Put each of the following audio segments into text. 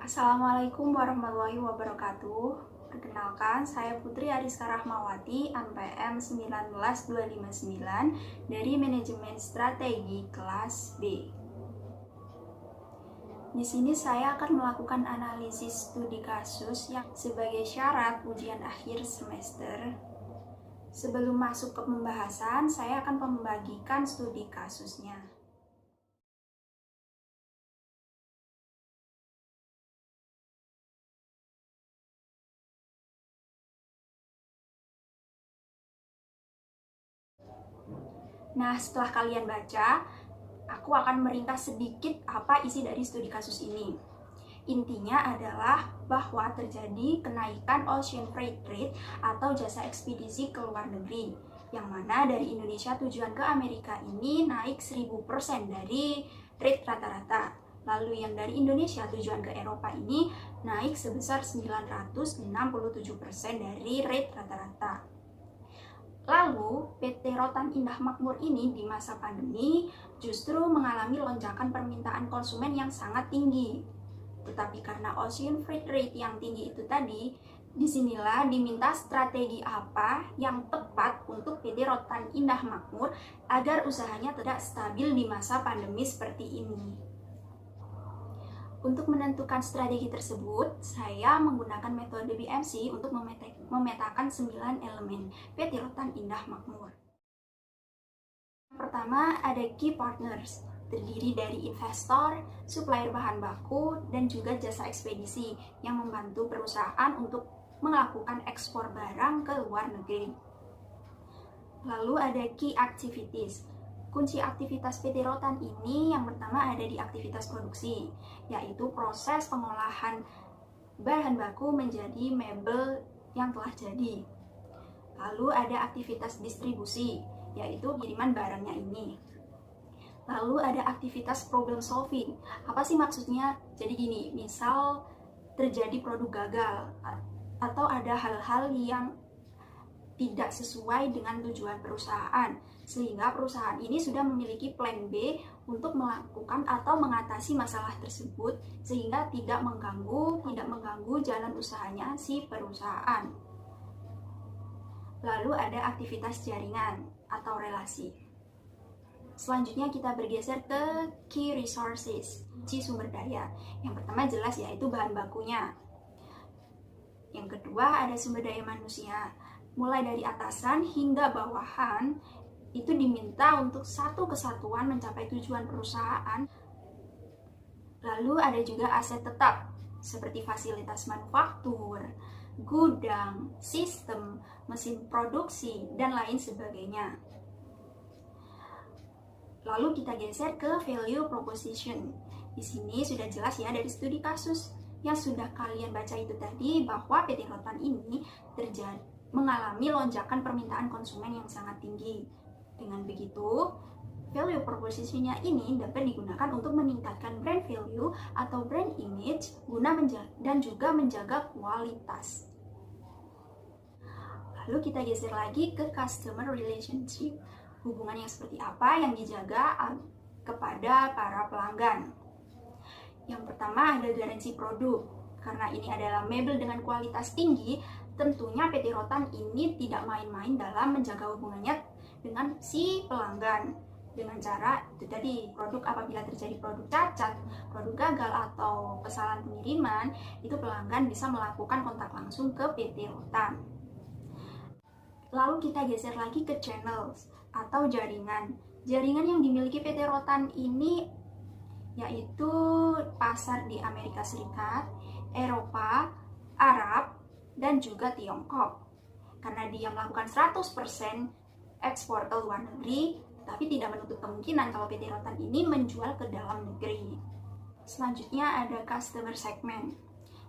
Assalamualaikum warahmatullahi wabarakatuh. Perkenalkan, saya Putri Ariska Rahmawati, NPM 19259 dari Manajemen Strategi kelas B. Di sini saya akan melakukan analisis studi kasus yang sebagai syarat ujian akhir semester. Sebelum masuk ke pembahasan, saya akan membagikan studi kasusnya. Nah, setelah kalian baca, aku akan meringkas sedikit apa isi dari studi kasus ini. Intinya adalah bahwa terjadi kenaikan ocean freight rate atau jasa ekspedisi ke luar negeri, yang mana dari Indonesia tujuan ke Amerika ini naik 1000% dari rate rata-rata. Lalu yang dari Indonesia tujuan ke Eropa ini naik sebesar 967% dari rate rata-rata. Lalu, PT Rotan Indah Makmur ini di masa pandemi justru mengalami lonjakan permintaan konsumen yang sangat tinggi. Tetapi karena ocean freight rate yang tinggi itu tadi, disinilah diminta strategi apa yang tepat untuk PT Rotan Indah Makmur agar usahanya tidak stabil di masa pandemi seperti ini. Untuk menentukan strategi tersebut, saya menggunakan metode BMC untuk memetakan 9 elemen PT Rotan Indah Makmur. Pertama, ada key partners, terdiri dari investor, supplier bahan baku, dan juga jasa ekspedisi yang membantu perusahaan untuk melakukan ekspor barang ke luar negeri. Lalu ada key activities. Kunci aktivitas PT Rotan ini yang pertama ada di aktivitas produksi, yaitu proses pengolahan bahan baku menjadi mebel yang telah jadi. Lalu ada aktivitas distribusi, yaitu pengiriman barangnya ini. Lalu ada aktivitas problem solving. Apa sih maksudnya? Jadi gini, misal terjadi produk gagal atau ada hal-hal yang tidak sesuai dengan tujuan perusahaan, sehingga perusahaan ini sudah memiliki plan B untuk melakukan atau mengatasi masalah tersebut sehingga tidak mengganggu jalan usahanya si perusahaan. Lalu ada aktivitas jaringan atau relasi. Selanjutnya kita bergeser ke key resources, kunci sumber daya. Yang pertama jelas yaitu bahan bakunya. Yang kedua ada sumber daya manusia. Mulai dari atasan hingga bawahan itu diminta untuk satu kesatuan mencapai tujuan perusahaan. Lalu ada juga aset tetap seperti fasilitas manufaktur, gudang, sistem, mesin produksi, dan lain sebagainya. Lalu kita geser ke value proposition. Di sini sudah jelas ya dari studi kasus yang sudah kalian baca itu tadi bahwa PT Rotan ini mengalami lonjakan permintaan konsumen yang sangat tinggi. Dengan begitu, value proposition-nya ini dapat digunakan untuk meningkatkan brand value atau brand image guna dan juga menjaga kualitas. Lalu kita geser lagi ke customer relationship. Hubungan yang seperti apa yang dijaga kepada para pelanggan. Yang pertama ada garansi produk. Karena ini adalah mebel dengan kualitas tinggi, tentunya PT Rotan ini tidak main-main dalam menjaga hubungannya dengan si pelanggan. Dengan cara itu tadi, produk apabila terjadi produk cacat, produk gagal atau kesalahan pengiriman, itu pelanggan bisa melakukan kontak langsung ke PT Rotan. Lalu kita geser lagi ke channels atau jaringan. Jaringan yang dimiliki PT Rotan ini yaitu pasar di Amerika Serikat, Eropa, Arab, dan juga Tiongkok. Karena dia melakukan 100% ekspor ke luar negeri, tapi tidak menutup kemungkinan kalau PT Rotan ini menjual ke dalam negeri. Selanjutnya ada customer segment.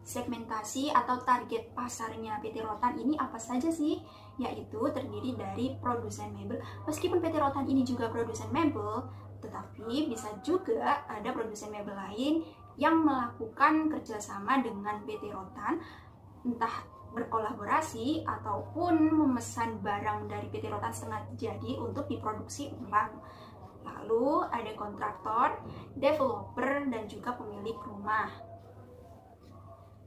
Segmentasi atau target pasarnya PT Rotan ini apa saja sih? Yaitu terdiri dari produsen mebel. Meskipun PT Rotan ini juga produsen mebel, tetapi bisa juga ada produsen mebel lain yang melakukan kerjasama dengan PT Rotan, entah berkolaborasi ataupun memesan barang dari PT Rotan setengah jadi untuk diproduksi ulang. Lalu ada kontraktor, developer, dan juga pemilik rumah.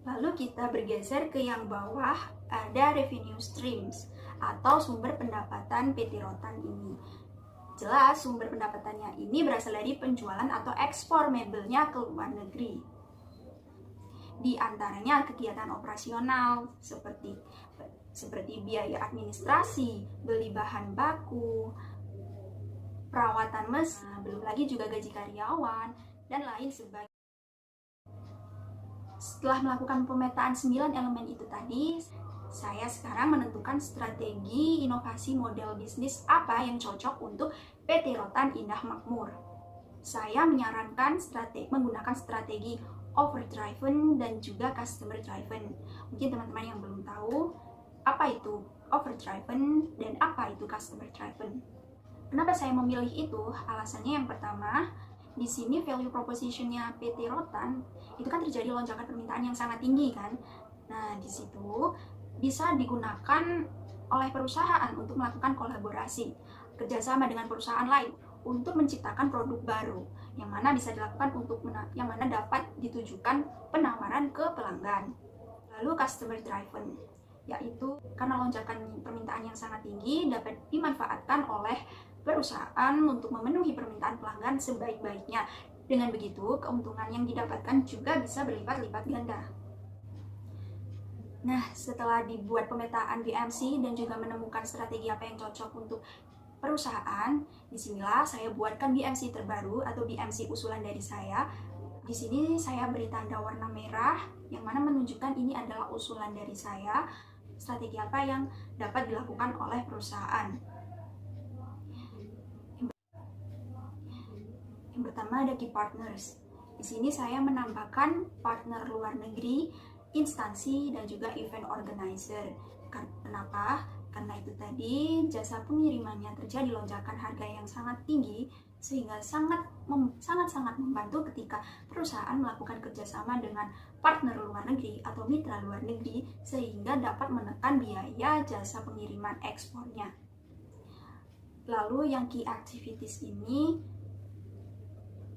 Lalu kita bergeser ke yang bawah, ada revenue streams atau sumber pendapatan PT Rotan ini. Jelas sumber pendapatannya ini berasal dari penjualan atau ekspor mebelnya ke luar negeri. Di antaranya kegiatan operasional seperti biaya administrasi, beli bahan baku, perawatan mesin, belum lagi juga gaji karyawan, dan lain sebagainya. Setelah melakukan pemetaan 9 elemen itu tadi, saya sekarang menentukan strategi inovasi model bisnis apa yang cocok untuk PT Rotan Indah Makmur. Saya menyarankan menggunakan strategi Overdriven dan juga Customer Driven. Mungkin teman-teman yang belum tahu apa itu Overdriven dan apa itu Customer Driven. Kenapa saya memilih itu? Alasannya yang pertama, di sini value proposition-nya PT Rotan itu kan terjadi lonjakan permintaan yang sangat tinggi kan. Nah, di situ bisa digunakan oleh perusahaan untuk melakukan kolaborasi, kerjasama dengan perusahaan lain untuk menciptakan produk baru yang mana bisa dilakukan yang mana dapat ditujukan penawaran ke pelanggan. Lalu customer driven, yaitu karena lonjakan permintaan yang sangat tinggi dapat dimanfaatkan oleh perusahaan untuk memenuhi permintaan pelanggan sebaik-baiknya. Dengan begitu, keuntungan yang didapatkan juga bisa berlipat-lipat ganda. Nah, setelah dibuat pemetaan BMC dan juga menemukan strategi apa yang cocok untuk perusahaan, disinilah saya buatkan BMC terbaru atau BMC usulan dari saya. Di sini saya beri tanda warna merah, yang mana menunjukkan ini adalah usulan dari saya, strategi apa yang dapat dilakukan oleh perusahaan. Yang pertama ada key partners. Di sini saya menambahkan partner luar negeri, instansi, dan juga event organizer. Kenapa? Karena itu tadi jasa pengirimannya terjadi lonjakan harga yang sangat tinggi, sehingga sangat membantu ketika perusahaan melakukan kerjasama dengan partner luar negeri atau mitra luar negeri, sehingga dapat menekan biaya jasa pengiriman ekspornya. Lalu yang key activities ini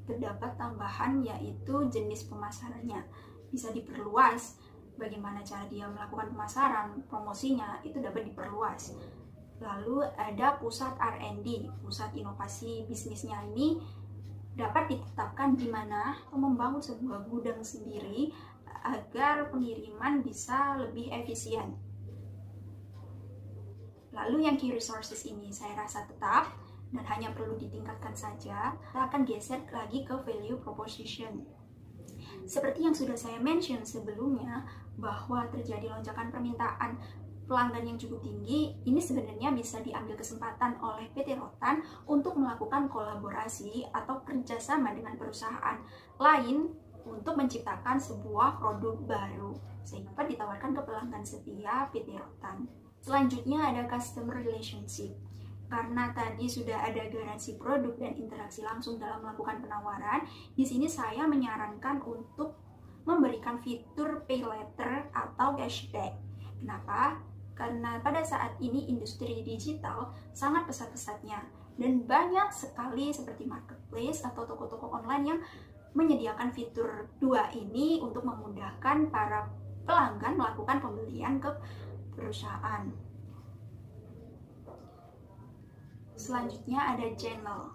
terdapat tambahan, yaitu jenis pemasarannya bisa diperluas. Bagaimana cara dia melakukan pemasaran, promosinya itu dapat diperluas. Lalu ada pusat R&D, pusat inovasi bisnisnya ini dapat ditetapkan di mana membangun sebuah gudang sendiri agar pengiriman bisa lebih efisien. Lalu yang key resources ini saya rasa tetap dan hanya perlu ditingkatkan saja. Kita akan geser lagi ke value proposition. Seperti yang sudah saya mention sebelumnya, bahwa terjadi lonjakan permintaan pelanggan yang cukup tinggi, ini sebenarnya bisa diambil kesempatan oleh PT Rotan untuk melakukan kolaborasi atau kerjasama dengan perusahaan lain untuk menciptakan sebuah produk baru sehingga dapat ditawarkan ke pelanggan setia PT Rotan. Selanjutnya ada customer relationship. Karena tadi sudah ada garansi produk dan interaksi langsung dalam melakukan penawaran, di sini saya menyarankan untuk memberikan fitur pay later atau cashback. Kenapa? Karena pada saat ini industri digital sangat pesat-pesatnya dan banyak sekali seperti marketplace atau toko-toko online yang menyediakan fitur dua ini untuk memudahkan para pelanggan melakukan pembelian ke perusahaan. Selanjutnya ada channel.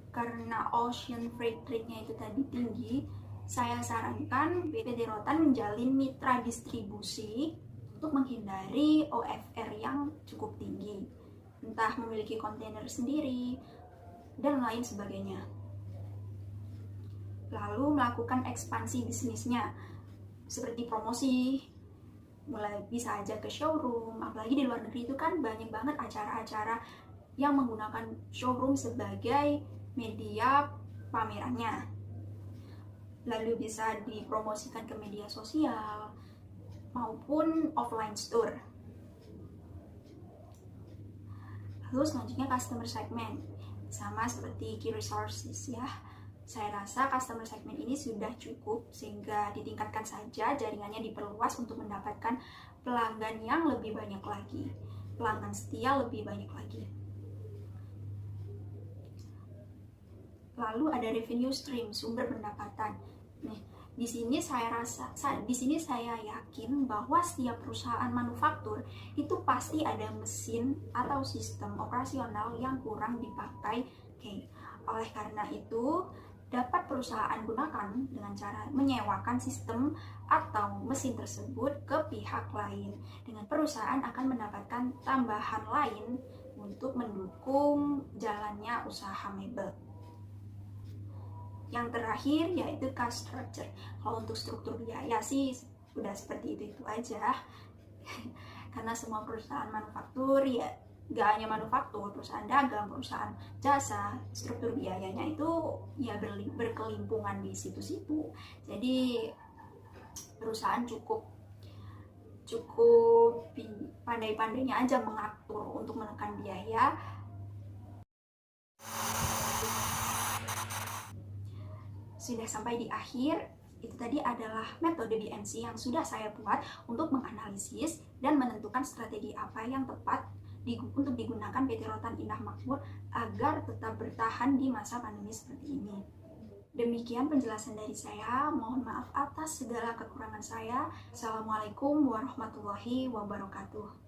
Karena ocean freight rate-nya itu tadi tinggi, saya sarankan PT Rotan menjalin mitra distribusi untuk menghindari OFR yang cukup tinggi, entah memiliki kontainer sendiri dan lain sebagainya. Lalu melakukan ekspansi bisnisnya seperti promosi, mulai bisa aja ke showroom. Apalagi di luar negeri itu kan banyak banget acara-acara yang menggunakan showroom sebagai media pamerannya. Lalu bisa dipromosikan ke media sosial maupun offline store. Lalu selanjutnya customer segment, sama seperti key resources ya. Saya rasa customer segment ini sudah cukup sehingga ditingkatkan saja, jaringannya diperluas untuk mendapatkan pelanggan yang lebih banyak lagi, pelanggan setia lebih banyak lagi. Lalu ada revenue stream, sumber pendapatan. Nih, Di sini saya yakin bahwa setiap perusahaan manufaktur itu pasti ada mesin atau sistem operasional yang kurang dipakai. Oke. Oleh karena itu, dapat perusahaan gunakan dengan cara menyewakan sistem atau mesin tersebut ke pihak lain. Dengan perusahaan akan mendapatkan tambahan lain untuk mendukung jalannya usaha mebel. Yang terakhir yaitu cost structure. Kalau untuk struktur biaya sih udah seperti itu aja. Karena semua perusahaan manufaktur ya gak hanya manufaktur, perusahaan dagang, perusahaan jasa, struktur biayanya itu ya berkelimpungan di situ-situ. Jadi perusahaan cukup pandai-pandainya aja mengatur untuk menekan biaya. Sudah sampai di akhir, itu tadi adalah metode BNC yang sudah saya buat untuk menganalisis dan menentukan strategi apa yang tepat untuk digunakan PT Rotan Indah Makmur agar tetap bertahan di masa pandemi seperti ini. Demikian penjelasan dari saya, mohon maaf atas segala kekurangan saya. Assalamualaikum warahmatullahi wabarakatuh.